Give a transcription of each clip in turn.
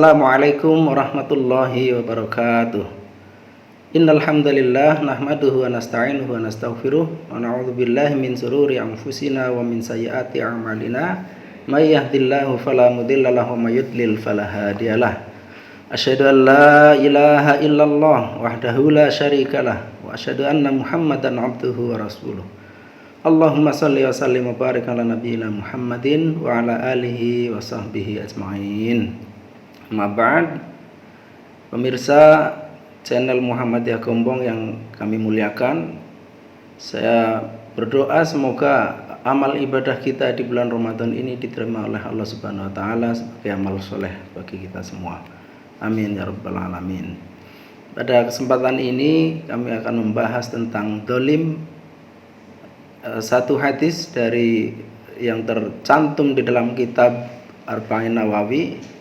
Assalamualaikum warahmatullahi wabarakatuh. Innal hamdalillah nahmaduhu wa nasta'inuhu wa nastaghfiruh wa na'udzu billahi min shururi anfusina wa min sayyiati a'malina. May yahdihillahu fala mudilla lahu wa may yudlil fala hadiyalah. Asyhadu an la ilaha illallah wahdahu la syarikalah wa asyhadu anna Muhammadan abduhu wa rasuluh. Allahumma shalli wa sallim wa barik ala nabiyyina Muhammadin wa ala alihi wa sahbihi ajmain. Mabad, pemirsa channel Muhammadiyah Gombong yang kami muliakan, saya berdoa semoga amal ibadah kita di bulan Ramadan ini diterima oleh Allah Subhanahu wa taala sebagai amal soleh bagi kita semua. Amin ya rabbal alamin. Pada kesempatan ini kami akan membahas tentang dolim, satu hadis dari yang tercantum di dalam kitab Arba'in Nawawi,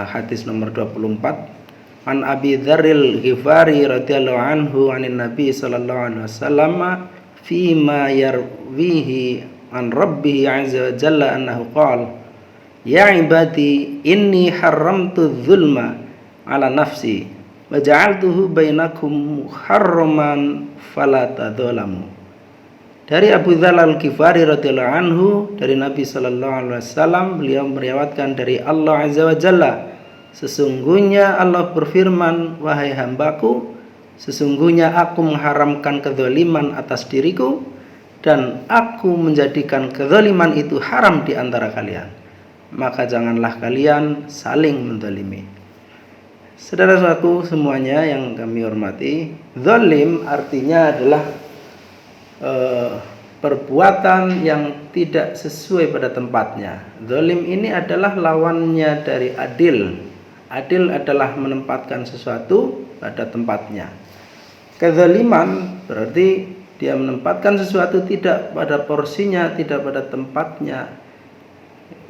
hadis nomor 24. An Abi Dzarril Ghifari radhiyallahu anhu anin Nabi sallallahu alaihi wasallam fi ma yarwihi an Rabbih azza wa jalla annahu qala ya ibadi inni haramtu dzulma ala nafsi wa ja'altuhu bainakum muharraman fala tadzalamu. Dari Abu Dzar Al-Ghifari radhiyallahu anhu, dari Nabi sallallahu alaihi wasallam, beliau meriwayatkan dari Allah azza wa jalla, sesungguhnya Allah berfirman, wahai hambaku, sesungguhnya aku mengharamkan kezaliman atas diriku dan aku menjadikan kezaliman itu haram di antara kalian, maka janganlah kalian saling menzalimi. Saudara-saudaraku semuanya yang kami hormati, zalim artinya adalah perbuatan yang tidak sesuai pada tempatnya. Zalim ini adalah lawannya dari adil. Adil adalah menempatkan sesuatu pada tempatnya. Kezaliman berarti dia menempatkan sesuatu tidak pada porsinya, tidak pada tempatnya.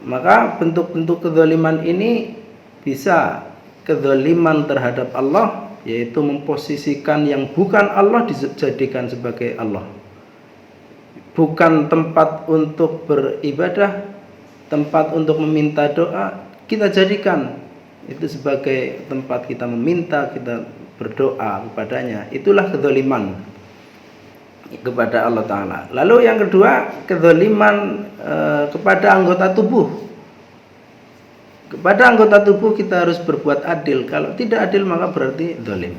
Maka bentuk-bentuk kezaliman ini bisa kezaliman terhadap Allah, yaitu memposisikan yang bukan Allah dijadikan sebagai Allah. Bukan tempat untuk beribadah, tempat untuk meminta doa, kita jadikan itu sebagai tempat kita meminta, kita berdoa kepadanya. Itulah kezaliman kepada Allah Ta'ala. Lalu yang kedua, kezaliman kepada anggota tubuh. Kepada anggota tubuh kita harus berbuat adil. Kalau tidak adil maka berarti zalim.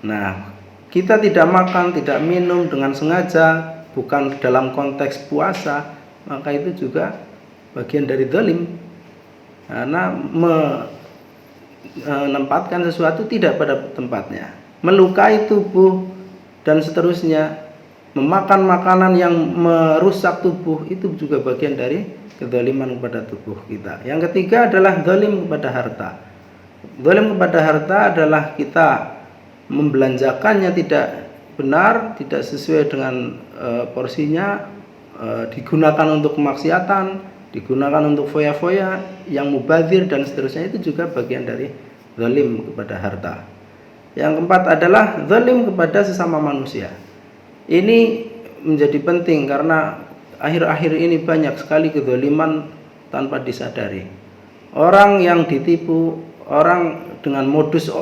Nah, kita tidak makan, tidak minum dengan sengaja, bukan dalam konteks puasa, maka itu juga bagian dari zalim, karena menempatkan sesuatu tidak pada tempatnya, melukai tubuh dan seterusnya, memakan makanan yang merusak tubuh, itu juga bagian dari kezaliman kepada tubuh kita. Yang ketiga adalah zalim kepada harta. Zalim kepada harta adalah kita membelanjakannya tidak benar, tidak sesuai dengan porsinya, digunakan untuk kemaksiatan, digunakan untuk foya-foya yang mubazir dan seterusnya, itu juga bagian dari zalim kepada harta. Yang keempat adalah zalim kepada sesama manusia. Ini menjadi penting karena akhir-akhir ini banyak sekali kezaliman tanpa disadari. Orang yang ditipu, orang dengan modus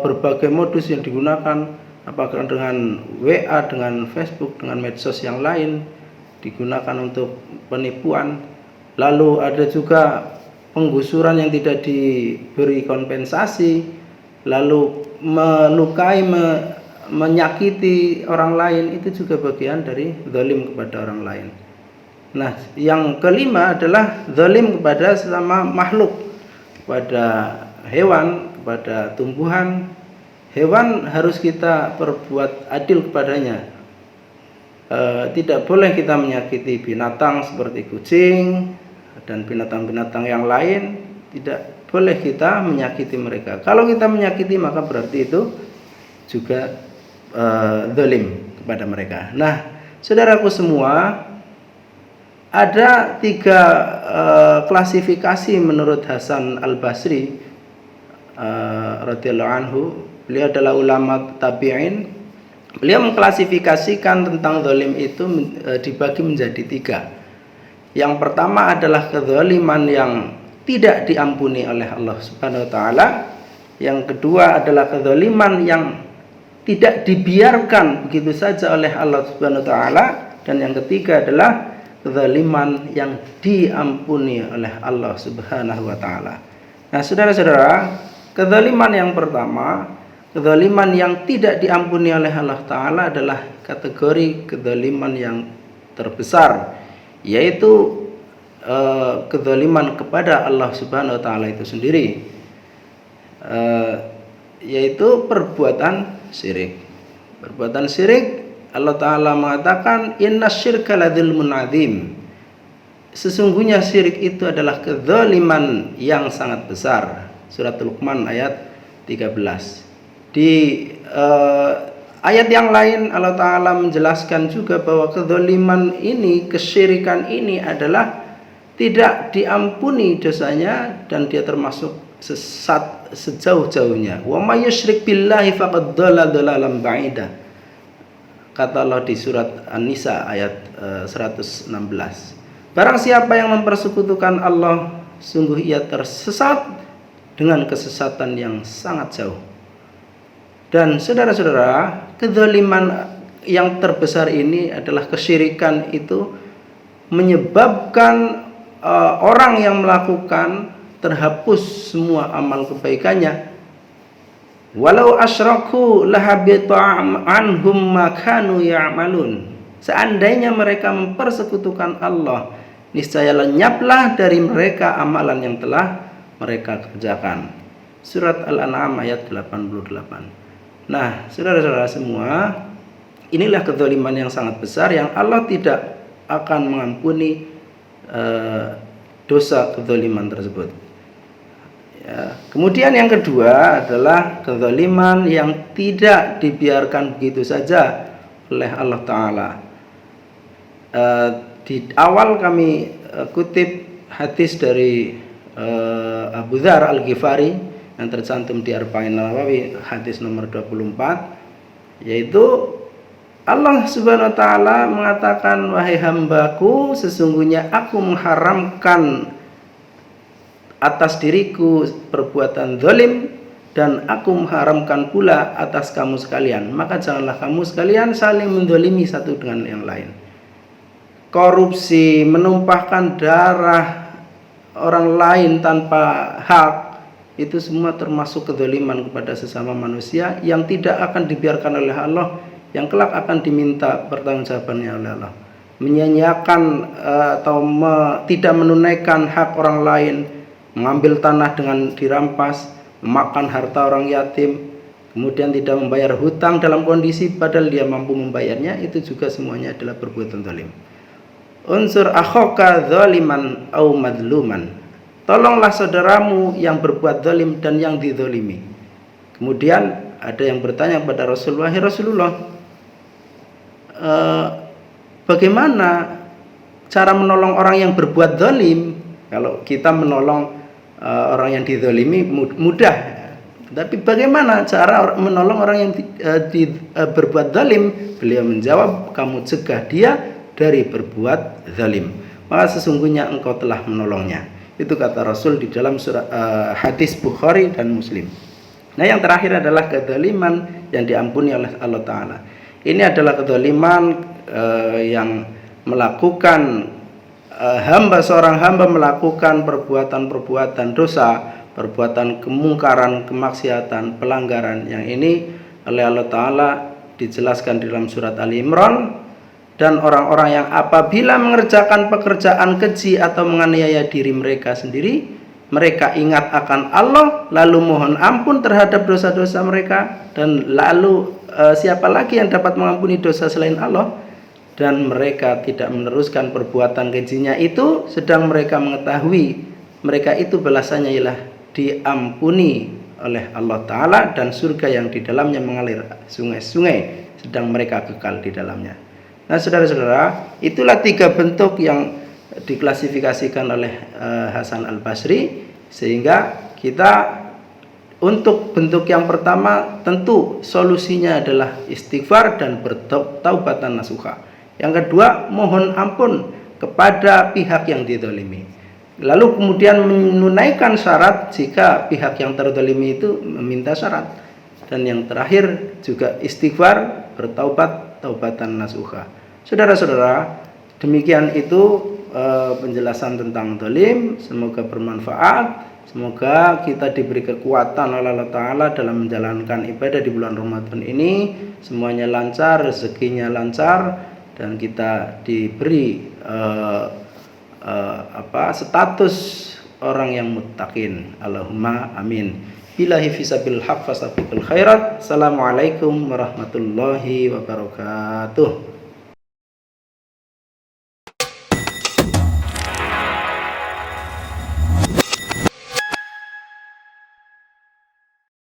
berbagai modus yang digunakan, apakah dengan WA, dengan Facebook, dengan medsos yang lain, digunakan untuk penipuan. Lalu ada juga penggusuran yang tidak diberi kompensasi, lalu melukai, menyakiti orang lain, itu juga bagian dari zalim kepada orang lain. Nah, yang kelima adalah zalim kepada sesama makhluk, kepada hewan, kepada tumbuhan. Hewan harus kita perbuat adil kepadanya. Tidak boleh kita menyakiti binatang seperti kucing dan binatang-binatang yang lain. Tidak boleh kita menyakiti mereka. Kalau kita menyakiti maka berarti itu juga zalim kepada mereka. Nah, saudaraku semua, ada tiga klasifikasi menurut Hasan Al-Basri radhiyallahu anhu. Beliau adalah ulama tabi'in. Beliau mengklasifikasikan tentang zalim itu dibagi menjadi tiga. Yang pertama adalah kezaliman yang tidak diampuni oleh Allah Subhanahu wa taala. Yang kedua adalah kezaliman yang tidak dibiarkan begitu saja oleh Allah Subhanahu wa taala, dan yang ketiga adalah kezaliman yang diampuni oleh Allah Subhanahu wa taala. Nah, saudara-saudara, kezaliman yang pertama, kezaliman yang tidak diampuni oleh Allah taala adalah kategori kezaliman yang terbesar, yaitu kezaliman kepada Allah Subhanahu wa taala itu sendiri, yaitu perbuatan syirik. Perbuatan syirik, Allah taala mengatakan innasyirka ladzulmun adzim. Sesungguhnya syirik itu adalah kezaliman yang sangat besar. Surat Luqman ayat 13. Di ayat yang lain Allah taala menjelaskan juga bahwa kezaliman ini, kesyirikan ini adalah tidak diampuni dosanya dan dia termasuk sesat sejauh-jauhnya. Wa may yusyrik billahi faqad dhalla dhalalan ba'ida. Kata Allah di surat An-Nisa ayat 116. Barang siapa yang mempersekutukan Allah, sungguh ia tersesat dengan kesesatan yang sangat jauh. Dan saudara-saudara, kezaliman yang terbesar ini adalah kesyirikan itu menyebabkan orang yang melakukan terhapus semua amal kebaikannya. Walau asyraku lahabita anhum ma kanu ya'malun. Seandainya mereka mempersekutukan Allah, niscaya lenyaplah dari mereka amalan yang telah mereka kerjakan. Surat Al-An'am ayat 88. Nah, saudara-saudara semua, inilah kezaliman yang sangat besar yang Allah tidak akan mengampuni dosa kezaliman tersebut. Ya. Kemudian yang kedua adalah kezaliman yang tidak dibiarkan begitu saja oleh Allah Ta'ala. Di awal kami kutip hadis dari Abu Dzar Al-Ghifari yang tercantum di Arba'in Nawawi, hadis nomor 24, yaitu Allah Subhanahu wa taala mengatakan, wahai hambaku, sesungguhnya aku mengharamkan atas diriku perbuatan zalim, dan aku mengharamkan pula atas kamu sekalian, maka janganlah kamu sekalian saling menzalimi satu dengan yang lain. Korupsi, menumpahkan darah orang lain tanpa hak, itu semua termasuk kezaliman kepada sesama manusia yang tidak akan dibiarkan oleh Allah, yang kelak akan diminta pertanggungjawabannya oleh Allah. Menyia-nyiakan atau tidak menunaikan hak orang lain, mengambil tanah dengan dirampas, memakan harta orang yatim, kemudian tidak membayar hutang dalam kondisi padahal dia mampu membayarnya, itu juga semuanya adalah perbuatan zalim. Unsur akhaka zaliman au madluman. Tolonglah saudaramu yang berbuat zalim dan yang dizalimi. Kemudian ada yang bertanya kepada Rasulullah, "Wahai Rasulullah, bagaimana cara menolong orang yang berbuat zalim?" Kalau kita menolong orang yang dizalimi mudah, tapi bagaimana cara menolong orang yang berbuat zalim? Beliau menjawab, kamu cegah dia dari berbuat zalim, maka sesungguhnya engkau telah menolongnya. Itu kata Rasul di dalam hadis Bukhari dan Muslim. Nah, yang terakhir adalah kezaliman yang diampuni oleh Allah Ta'ala. Ini adalah kezaliman yang melakukan seorang hamba melakukan perbuatan-perbuatan dosa, perbuatan kemungkaran, kemaksiatan, pelanggaran, yang ini oleh Allah Ta'ala dijelaskan di dalam surat Ali Imran. Dan orang-orang yang apabila mengerjakan pekerjaan keji atau menganiaya diri mereka sendiri, mereka ingat akan Allah, lalu mohon ampun terhadap dosa-dosa mereka, dan lalu siapa lagi yang dapat mengampuni dosa selain Allah? Dan mereka tidak meneruskan perbuatan kejinya itu, sedang mereka mengetahui mereka itu balasannya ialah diampuni oleh Allah Ta'ala dan surga yang di dalamnya mengalir sungai-sungai, sedang mereka kekal di dalamnya. Nah, saudara-saudara, itulah 3 bentuk yang diklasifikasikan oleh Hasan Al-Basri, sehingga kita untuk bentuk yang pertama tentu solusinya adalah istighfar dan bertaubatan nasuha. Yang kedua, mohon ampun kepada pihak yang dizalimi. Lalu kemudian menunaikan syarat jika pihak yang terzalimi itu meminta syarat. Dan yang terakhir juga istighfar, bertaubat, taubatan nasuha. Saudara-saudara, demikian itu penjelasan tentang zalim. Semoga bermanfaat. Semoga kita diberi kekuatan oleh Allah Ta'ala dalam menjalankan ibadah di bulan Ramadan ini. Semuanya lancar, rezekinya lancar, dan kita diberi status orang yang muttaqin. Allahumma amin. Billahi fisabil haq fasabiqul khairat. Assalamualaikum warahmatullahi wabarakatuh.